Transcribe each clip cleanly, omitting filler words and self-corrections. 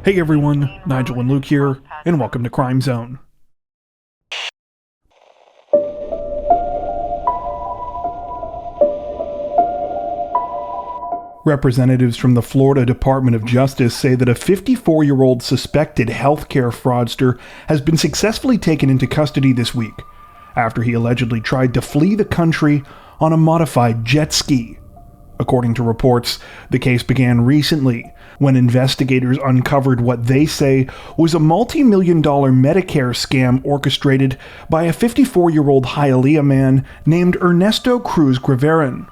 Hey everyone, Nigel and Luke here, and welcome to Crime Zone. Representatives from the Florida Department of Justice say that a 54-year-old suspected healthcare fraudster has been successfully taken into custody this week after he allegedly tried to flee the country on a modified jet ski. According to reports, the case began recently when investigators uncovered what they say was a multi-million-dollar Medicare scam orchestrated by a 54-year-old Hialeah man named Ernesto Cruz Graverin.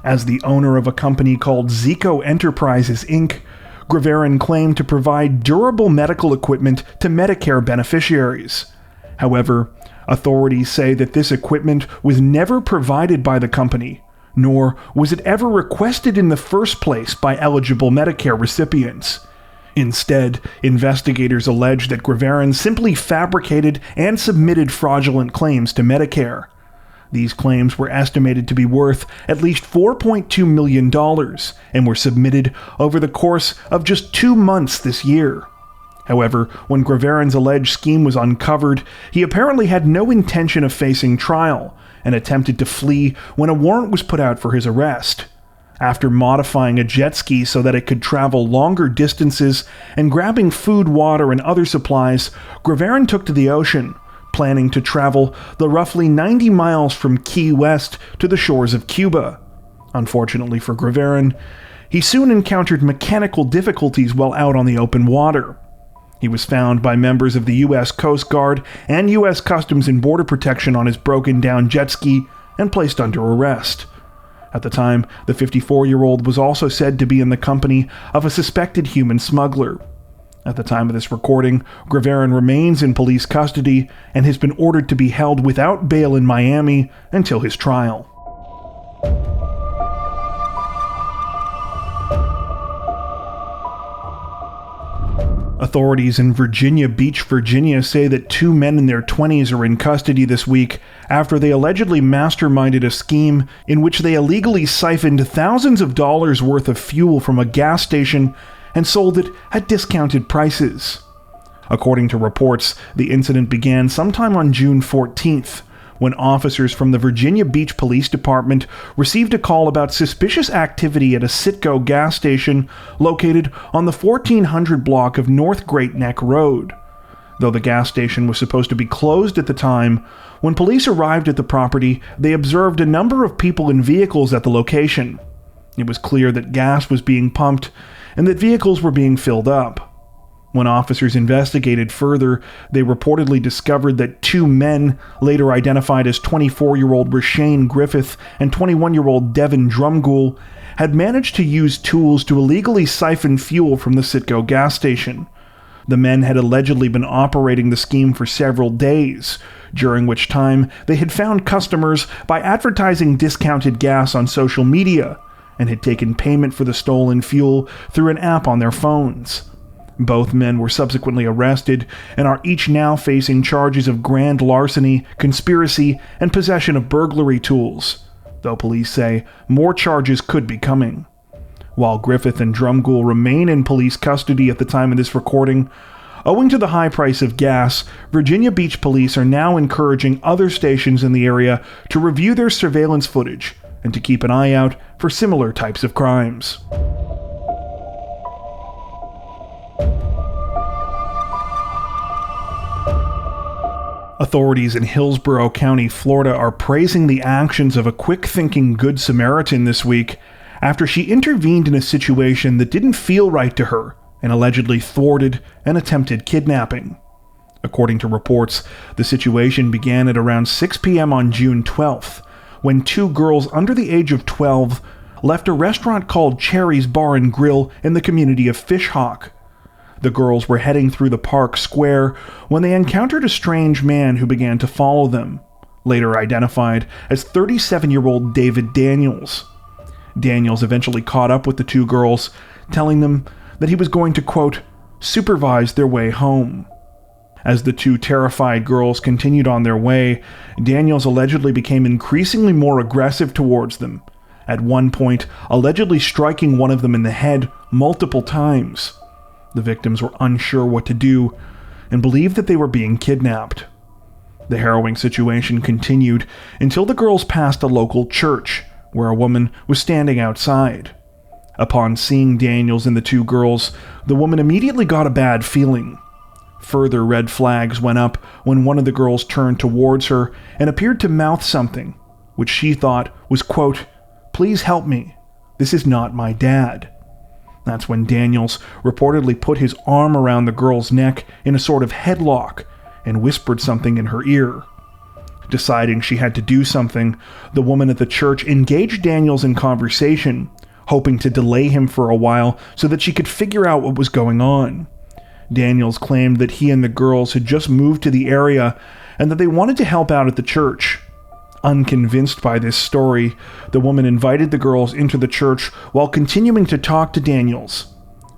As the owner of a company called Zico Enterprises, Inc., Graverin claimed to provide durable medical equipment to Medicare beneficiaries. However, authorities say that this equipment was never provided by the company, nor was it ever requested in the first place by eligible Medicare recipients. Instead, investigators allege that Graverin simply fabricated and submitted fraudulent claims to Medicare. These claims were estimated to be worth at least $4.2 million and were submitted over the course of just 2 months this year. However, when Graverin's alleged scheme was uncovered, he apparently had no intention of facing trial and attempted to flee when a warrant was put out for his arrest. After modifying a jet ski so that it could travel longer distances and grabbing food, water, and other supplies, Graverin took to the ocean, planning to travel the roughly 90 miles from Key West to the shores of Cuba. Unfortunately for Graverin, he soon encountered mechanical difficulties while out on the open water. He was found by members of the U.S. Coast Guard and U.S. Customs and Border Protection on his broken-down jet ski and placed under arrest. At the time, the 54-year-old was also said to be in the company of a suspected human smuggler. At the time of this recording, Graverin remains in police custody and has been ordered to be held without bail in Miami until his trial. Authorities in Virginia Beach, Virginia say that 2 men in their 20s are in custody this week after they allegedly masterminded a scheme in which they illegally siphoned thousands of dollars worth of fuel from a gas station and sold it at discounted prices. According to reports, the incident began sometime on June 14th, when officers from the Virginia Beach Police Department received a call about suspicious activity at a Citgo gas station located on the 1400 block of North Great Neck Road. Though the gas station was supposed to be closed at the time, when police arrived at the property, they observed a number of people in vehicles at the location. It was clear that gas was being pumped and that vehicles were being filled up. When officers investigated further, they reportedly discovered that 2 men, later identified as 24-year-old Rashane Griffith and 21-year-old Devin Drumgoole, had managed to use tools to illegally siphon fuel from the Citgo gas station. The men had allegedly been operating the scheme for several days, during which time they had found customers by advertising discounted gas on social media, and had taken payment for the stolen fuel through an app on their phones. Both men were subsequently arrested and are each now facing charges of grand larceny, conspiracy, and possession of burglary tools, though police say more charges could be coming. While Griffith and Drumgoole remain in police custody at the time of this recording, owing to the high price of gas, Virginia Beach police are now encouraging other stations in the area to review their surveillance footage and to keep an eye out for similar types of crimes. Authorities in Hillsborough County, Florida are praising the actions of a quick-thinking Good Samaritan this week after she intervened in a situation that didn't feel right to her and allegedly thwarted an attempted kidnapping. According to reports, the situation began at around 6 p.m. on June 12th, when 2 girls under the age of 12 left a restaurant called Cherry's Bar and Grill in the community of Fishhawk. The girls were heading through the park square when they encountered a strange man who began to follow them, later identified as 37-year-old David Daniels. Daniels eventually caught up with the 2 girls, telling them that he was going to, quote, supervise their way home. As the 2 terrified girls continued on their way, Daniels allegedly became increasingly more aggressive towards them, at one point allegedly striking one of them in the head multiple times. The victims were unsure what to do and believed that they were being kidnapped. The harrowing situation continued until the girls passed a local church, where a woman was standing outside. Upon seeing Daniels and the two girls, the woman immediately got a bad feeling. Further red flags went up when one of the girls turned towards her and appeared to mouth something, which she thought was, quote, "Please help me. This is not my dad." That's when Daniels reportedly put his arm around the girl's neck in a sort of headlock and whispered something in her ear. Deciding she had to do something, the woman at the church engaged Daniels in conversation, hoping to delay him for a while so that she could figure out what was going on. Daniels claimed that he and the girls had just moved to the area and that they wanted to help out at the church. Unconvinced by this story, the woman invited the girls into the church while continuing to talk to Daniels.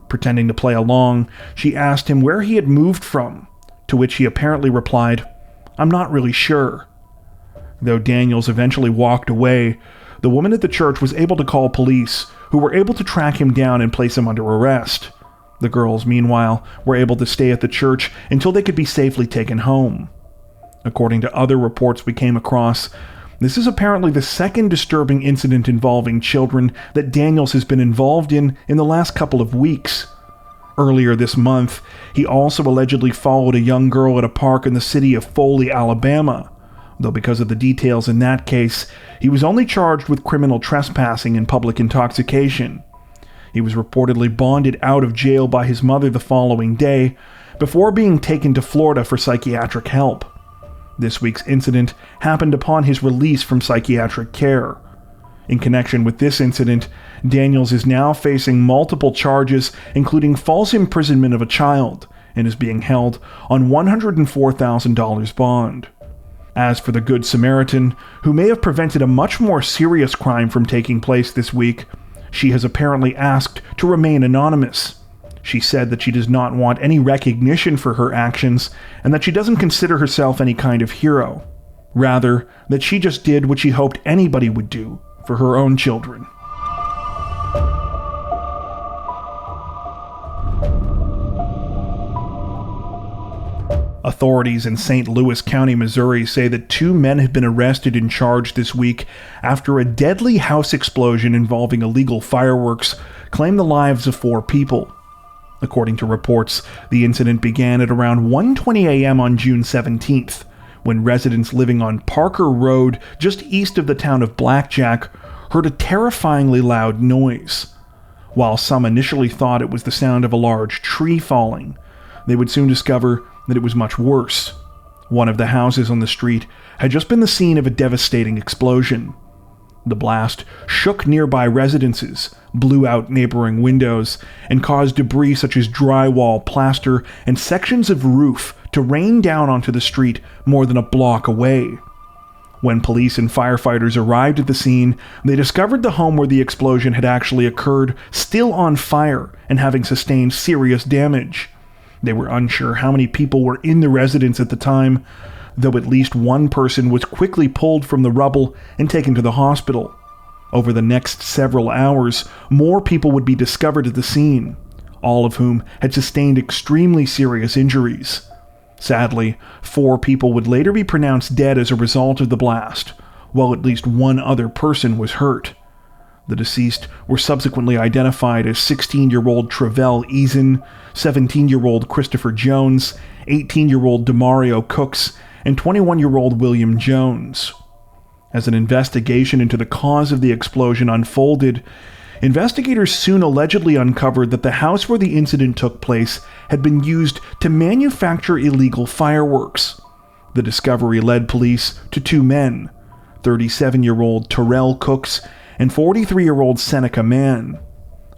Pretending to play along, she asked him where he had moved from, to which he apparently replied, "I'm not really sure." Though Daniels eventually walked away, the woman at the church was able to call police, who were able to track him down and place him under arrest. The girls, meanwhile, were able to stay at the church until they could be safely taken home. According to other reports we came across, this is apparently the second disturbing incident involving children that Daniels has been involved in the last couple of weeks. Earlier this month, he also allegedly followed a young girl at a park in the city of Foley, Alabama, though because of the details in that case, he was only charged with criminal trespassing and public intoxication. He was reportedly bonded out of jail by his mother the following day, before being taken to Florida for psychiatric help. This week's incident happened upon his release from psychiatric care. In connection with this incident, Daniels is now facing multiple charges, including false imprisonment of a child, and is being held on $104,000 bond. As for the Good Samaritan, who may have prevented a much more serious crime from taking place this week, she has apparently asked to remain anonymous. She said that she does not want any recognition for her actions and that she doesn't consider herself any kind of hero. Rather, that she just did what she hoped anybody would do for her own children. Authorities in St. Louis County, Missouri say that 2 men have been arrested and charged this week after a deadly house explosion involving illegal fireworks claimed the lives of 4 people. According to reports, the incident began at around 1:20 a.m. on June 17th, when residents living on Parker Road, just east of the town of Blackjack, heard a terrifyingly loud noise. While some initially thought it was the sound of a large tree falling, they would soon discover that it was much worse. One of the houses on the street had just been the scene of a devastating explosion. The blast shook nearby residences, blew out neighboring windows, and caused debris such as drywall, plaster, and sections of roof to rain down onto the street more than a block away. When police and firefighters arrived at the scene, they discovered the home where the explosion had actually occurred still on fire and having sustained serious damage. They were unsure how many people were in the residence at the time, though at least one person was quickly pulled from the rubble and taken to the hospital. Over the next several hours, more people would be discovered at the scene, all of whom had sustained extremely serious injuries. Sadly, 4 people would later be pronounced dead as a result of the blast, while at least one other person was hurt. The deceased were subsequently identified as 16-year-old Travell Eason, 17-year-old Christopher Jones, 18-year-old Demario Cooks, and 21-year-old William Jones. As an investigation into the cause of the explosion unfolded, investigators soon allegedly uncovered that the house where the incident took place had been used to manufacture illegal fireworks. The discovery led police to 2 men, 37-year-old Terrell Cooks and 43-year-old Seneca Mann.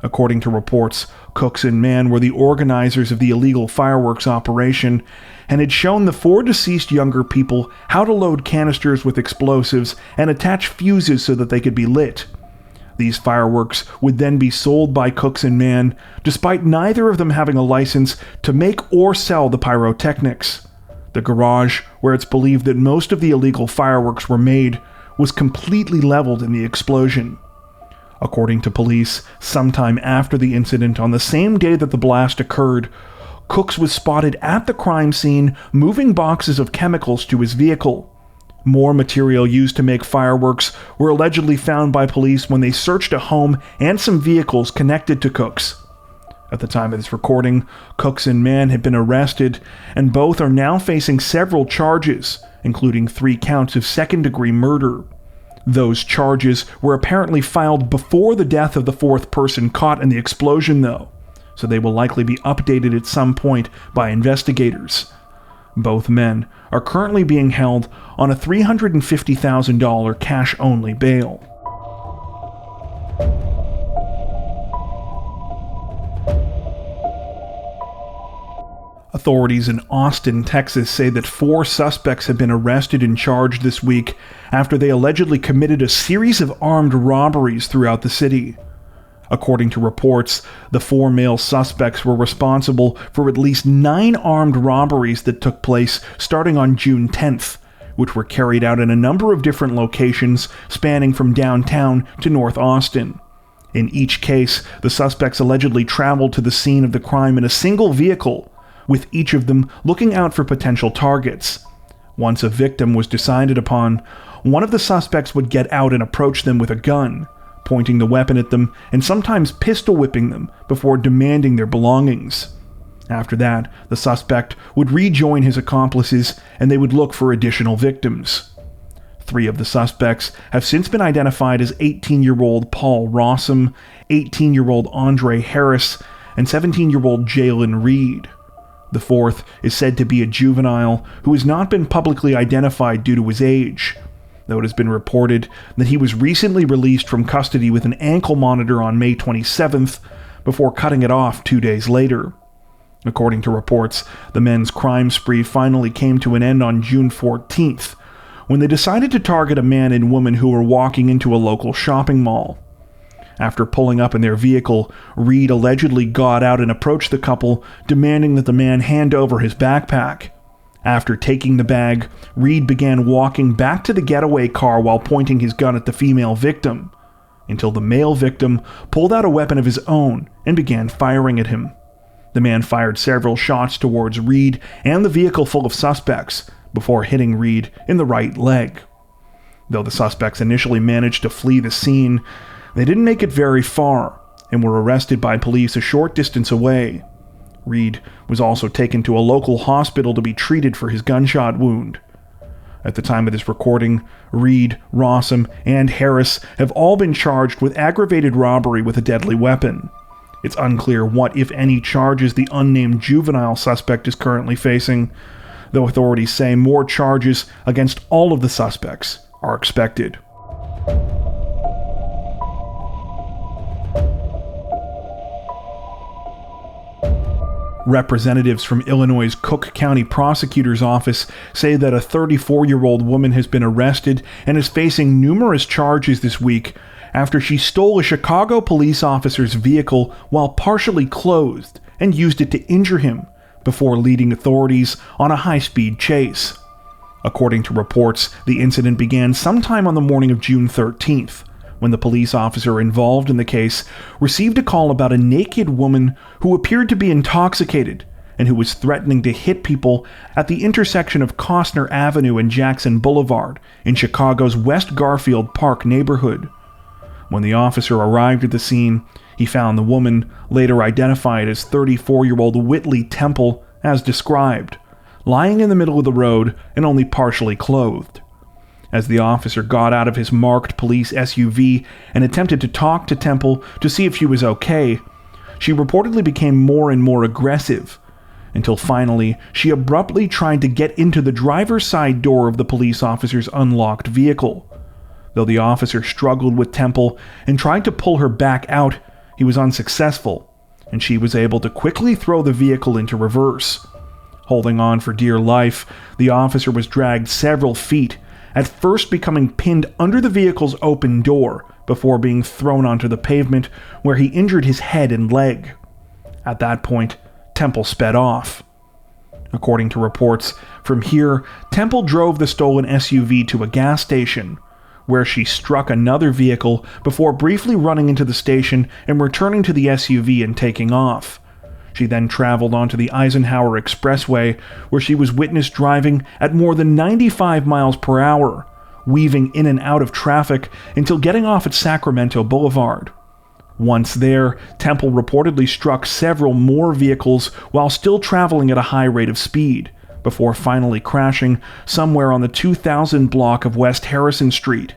According to reports, Cooks and Mann were the organizers of the illegal fireworks operation and had shown the 4 deceased younger people how to load canisters with explosives and attach fuses so that they could be lit. These fireworks would then be sold by Cooks and Mann, despite neither of them having a license to make or sell the pyrotechnics. The garage, where it's believed that most of the illegal fireworks were made, was completely leveled in the explosion. According to police, sometime after the incident on the same day that the blast occurred, Cooks was spotted at the crime scene moving boxes of chemicals to his vehicle. More material used to make fireworks were allegedly found by police when they searched a home and some vehicles connected to Cooks. At the time of this recording, Cooks and Mann had been arrested, and both are now facing several charges, including 3 counts of second-degree murder. Those charges were apparently filed before the death of the 4th person caught in the explosion, though, so they will likely be updated at some point by investigators. Both men are currently being held on a $350,000 cash-only bail. Authorities in Austin, Texas say that 4 suspects have been arrested and charged this week after they allegedly committed a series of armed robberies throughout the city. According to reports, the 4 male suspects were responsible for at least 9 armed robberies that took place starting on June 10th, which were carried out in a number of different locations spanning from downtown to North Austin. In each case, the suspects allegedly traveled to the scene of the crime in a single vehicle, with each of them looking out for potential targets. Once a victim was decided upon, one of the suspects would get out and approach them with a gun, pointing the weapon at them and sometimes pistol whipping them before demanding their belongings. After that, the suspect would rejoin his accomplices and they would look for additional victims. 3 of the suspects have since been identified as 18-year-old Paul Rossum, 18-year-old Andre Harris, and 17-year-old Jalen Reed. The 4th is said to be a juvenile who has not been publicly identified due to his age, though it has been reported that he was recently released from custody with an ankle monitor on May 27th before cutting it off 2 days later. According to reports, the men's crime spree finally came to an end on June 14th, when they decided to target a man and woman who were walking into a local shopping mall. After pulling up in their vehicle, Reed allegedly got out and approached the couple, demanding that the man hand over his backpack. After taking the bag, Reed began walking back to the getaway car while pointing his gun at the female victim, until the male victim pulled out a weapon of his own and began firing at him. The man fired several shots towards Reed and the vehicle full of suspects, before hitting Reed in the right leg. Though the suspects initially managed to flee the scene, they didn't make it very far and were arrested by police a short distance away. Reed was also taken to a local hospital to be treated for his gunshot wound. At the time of this recording, Reed, Rossum, and Harris have all been charged with aggravated robbery with a deadly weapon. It's unclear what, if any, charges the unnamed juvenile suspect is currently facing, though authorities say more charges against all of the suspects are expected. Representatives from Illinois' Cook County Prosecutor's Office say that a 34-year-old woman has been arrested and is facing numerous charges this week after she stole a Chicago police officer's vehicle while partially clothed and used it to injure him before leading authorities on a high-speed chase. According to reports, the incident began sometime on the morning of June 13th, when the police officer involved in the case received a call about a naked woman who appeared to be intoxicated and who was threatening to hit people at the intersection of Costner Avenue and Jackson Boulevard in Chicago's West Garfield Park neighborhood. When the officer arrived at the scene, he found the woman, later identified as 34-year-old Whitley Temple, as described, lying in the middle of the road and only partially clothed. As the officer got out of his marked police SUV and attempted to talk to Temple to see if she was okay, she reportedly became more and more aggressive, until finally she abruptly tried to get into the driver's side door of the police officer's unlocked vehicle. Though the officer struggled with Temple and tried to pull her back out, he was unsuccessful, and she was able to quickly throw the vehicle into reverse. Holding on for dear life, the officer was dragged several feet, at first becoming pinned under the vehicle's open door before being thrown onto the pavement, where he injured his head and leg. At that point, Temple sped off. According to reports, from here, Temple drove the stolen SUV to a gas station, where she struck another vehicle before briefly running into the station and returning to the SUV and taking off. She then traveled onto the Eisenhower Expressway, where she was witnessed driving at more than 95 miles per hour, weaving in and out of traffic until getting off at Sacramento Boulevard. Once there, Temple reportedly struck several more vehicles while still traveling at a high rate of speed, before finally crashing somewhere on the 2000 block of West Harrison Street.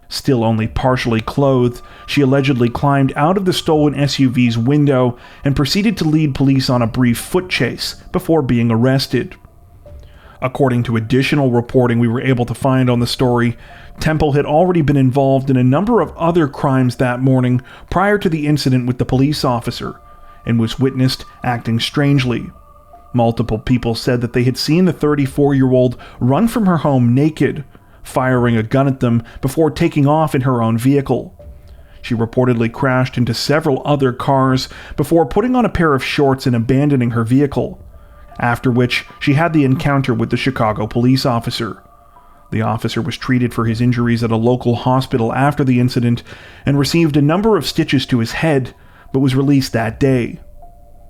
Still only partially clothed, she allegedly climbed out of the stolen SUV's window and proceeded to lead police on a brief foot chase before being arrested. According to additional reporting we were able to find on the story, Temple had already been involved in a number of other crimes that morning prior to the incident with the police officer, and was witnessed acting strangely. Multiple people said that they had seen the 34-year-old run from her home naked, firing a gun at them before taking off in her own vehicle. She reportedly crashed into several other cars before putting on a pair of shorts and abandoning her vehicle, after which she had the encounter with the Chicago police officer. The officer was treated for his injuries at a local hospital after the incident and received a number of stitches to his head, but was released that day.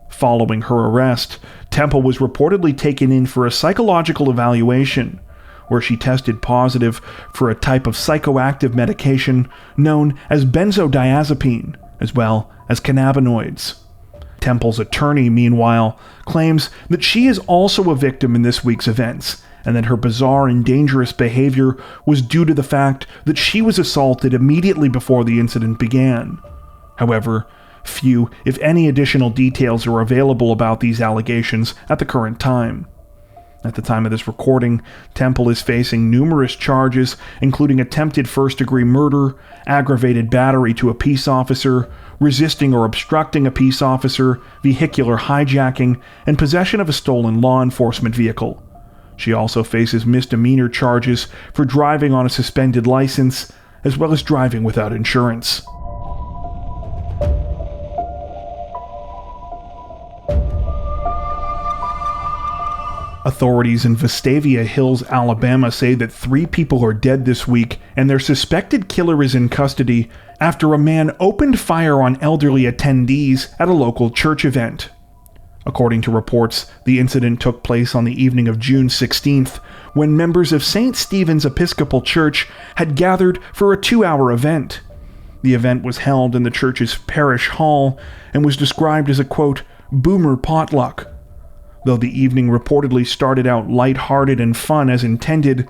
Following her arrest, Temple was reportedly taken in for a psychological evaluation, where she tested positive for a type of psychoactive medication known as benzodiazepine, as well as cannabinoids. Temple's attorney, meanwhile, claims that she is also a victim in this week's events, and that her bizarre and dangerous behavior was due to the fact that she was assaulted immediately before the incident began. However, few, if any, additional details are available about these allegations at the current time. At the time of this recording, Temple is facing numerous charges, including attempted first-degree murder, aggravated battery to a peace officer, resisting or obstructing a peace officer, vehicular hijacking, and possession of a stolen law enforcement vehicle. She also faces misdemeanor charges for driving on a suspended license, as well as driving without insurance. Authorities in Vestavia Hills, Alabama say that 3 people are dead this week and their suspected killer is in custody after a man opened fire on elderly attendees at a local church event. According to reports, the incident took place on the evening of June 16th, when members of St. Stephen's Episcopal Church had gathered for a 2-hour event. The event was held in the church's parish hall and was described as a, quote, boomer potluck. Though the evening reportedly started out light-hearted and fun as intended,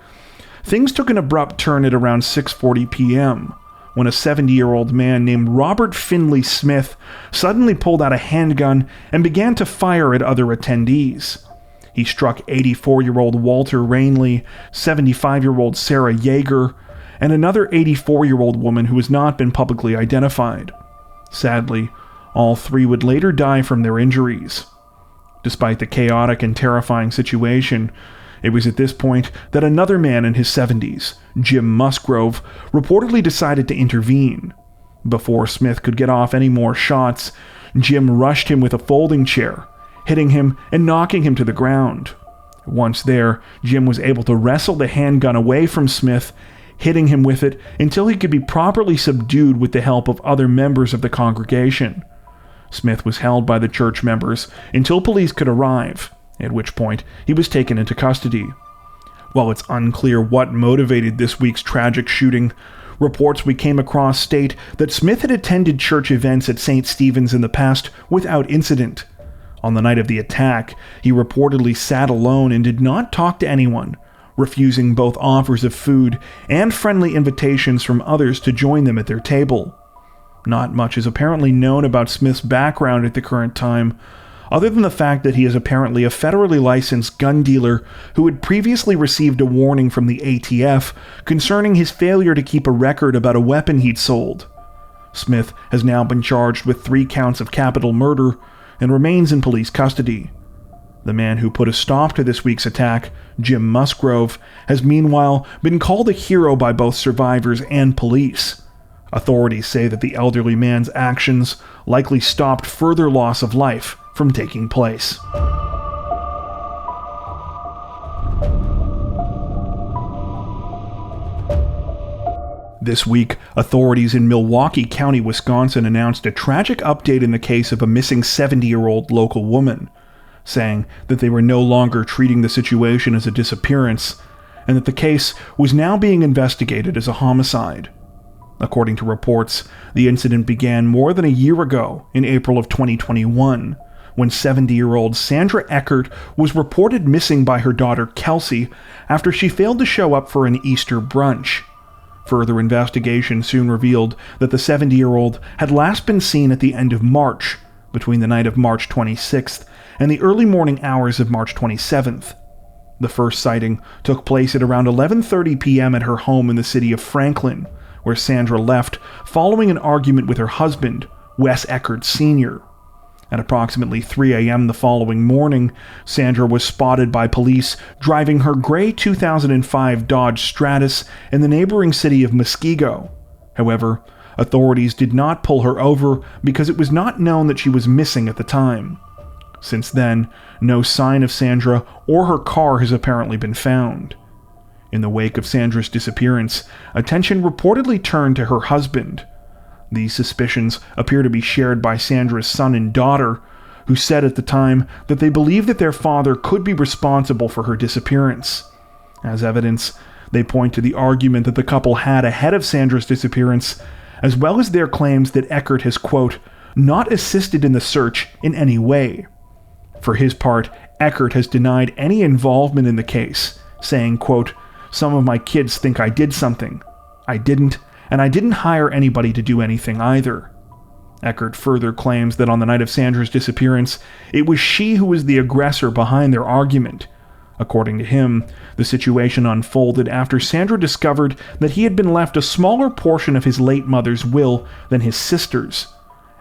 things took an abrupt turn at around 6:40 p.m., when a 70-year-old man named Robert Finley Smith suddenly pulled out a handgun and began to fire at other attendees. He struck 84-year-old Walter Rainley, 75-year-old Sarah Yeager, and another 84-year-old woman who has not been publicly identified. Sadly, all 3 would later die from their injuries. Despite the chaotic and terrifying situation, it was at this point that another man in his 70s, Jim Musgrove, reportedly decided to intervene. Before Smith could get off any more shots, Jim rushed him with a folding chair, hitting him and knocking him to the ground. Once there, Jim was able to wrestle the handgun away from Smith, hitting him with it until he could be properly subdued with the help of other members of the congregation. Smith was held by the church members until police could arrive, at which point he was taken into custody. While it's unclear what motivated this week's tragic shooting, reports we came across state that Smith had attended church events at St. Stephen's in the past without incident. On the night of the attack, he reportedly sat alone and did not talk to anyone, refusing both offers of food and friendly invitations from others to join them at their table. Not much is apparently known about Smith's background at the current time, other than the fact that he is apparently a federally licensed gun dealer who had previously received a warning from the ATF concerning his failure to keep a record about a weapon he'd sold. Smith has now been charged with 3 counts of capital murder and remains in police custody. The man who put a stop to this week's attack, Jim Musgrove, has meanwhile been called a hero by both survivors and police. Authorities say that the elderly man's actions likely stopped further loss of life from taking place. This week, authorities in Milwaukee County, Wisconsin announced a tragic update in the case of a missing 70-year-old local woman, saying that they were no longer treating the situation as a disappearance, and that the case was now being investigated as a homicide. According to reports, the incident began more than a year ago, in April of 2021, when 70-year-old Sandra Eckert was reported missing by her daughter Kelsey after she failed to show up for an Easter brunch. Further investigation soon revealed that the 70-year-old had last been seen at the end of March, between the night of March 26th and the early morning hours of March 27th. The first sighting took place at around 11:30 p.m. at her home in the city of Franklin, where Sandra left following an argument with her husband, Wes Eckert Sr. At approximately 3 a.m. the following morning, Sandra was spotted by police driving her gray 2005 Dodge Stratus in the neighboring city of Muskego. However, authorities did not pull her over because it was not known that she was missing at the time. Since then, no sign of Sandra or her car has apparently been found. In the wake of Sandra's disappearance, attention reportedly turned to her husband. These suspicions appear to be shared by Sandra's son and daughter, who said at the time that they believe that their father could be responsible for her disappearance. As evidence, they point to the argument that the couple had ahead of Sandra's disappearance, as well as their claims that Eckert has, quote, not assisted in the search in any way. For his part, Eckert has denied any involvement in the case, saying, quote, some of my kids think I did something. I didn't, and I didn't hire anybody to do anything either. Eckert further claims that on the night of Sandra's disappearance, it was she who was the aggressor behind their argument. According to him, the situation unfolded after Sandra discovered that he had been left a smaller portion of his late mother's will than his sister's.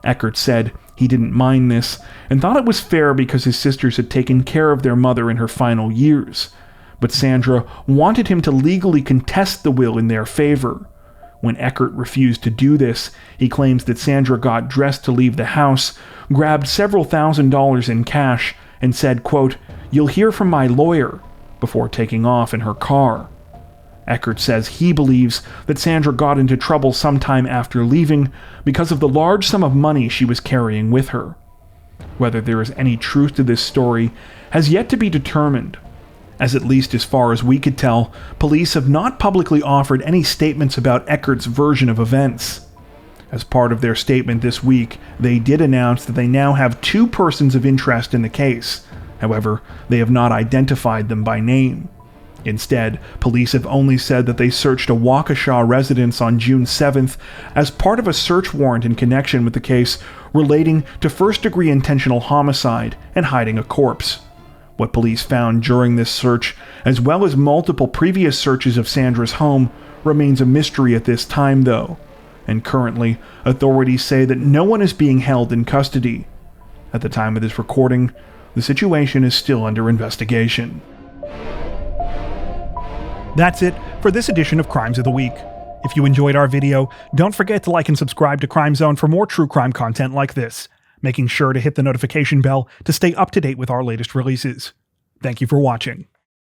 Eckert said he didn't mind this and thought it was fair because his sisters had taken care of their mother in her final years. But Sandra wanted him to legally contest the will in their favor. When Eckert refused to do this, he claims that Sandra got dressed to leave the house, grabbed several $1,000s in cash, and said, quote, you'll hear from my lawyer, before taking off in her car. Eckert says he believes that Sandra got into trouble sometime after leaving because of the large sum of money she was carrying with her. Whether there is any truth to this story has yet to be determined, as at least as far as we could tell, police have not publicly offered any statements about Eckert's version of events. As part of their statement this week, they did announce that they now have 2 persons of interest in the case. However, they have not identified them by name. Instead, police have only said that they searched a Waukesha residence on June 7th as part of a search warrant in connection with the case relating to first-degree intentional homicide and hiding a corpse. What police found during this search, as well as multiple previous searches of Sandra's home, remains a mystery at this time, though, and currently, authorities say that no one is being held in custody. At the time of this recording, the situation is still under investigation. That's it for this edition of Crimes of the Week. If you enjoyed our video, don't forget to like and subscribe to Crime Zone for more true crime content like this, making sure to hit the notification bell to stay up to date with our latest releases. Thank you for watching.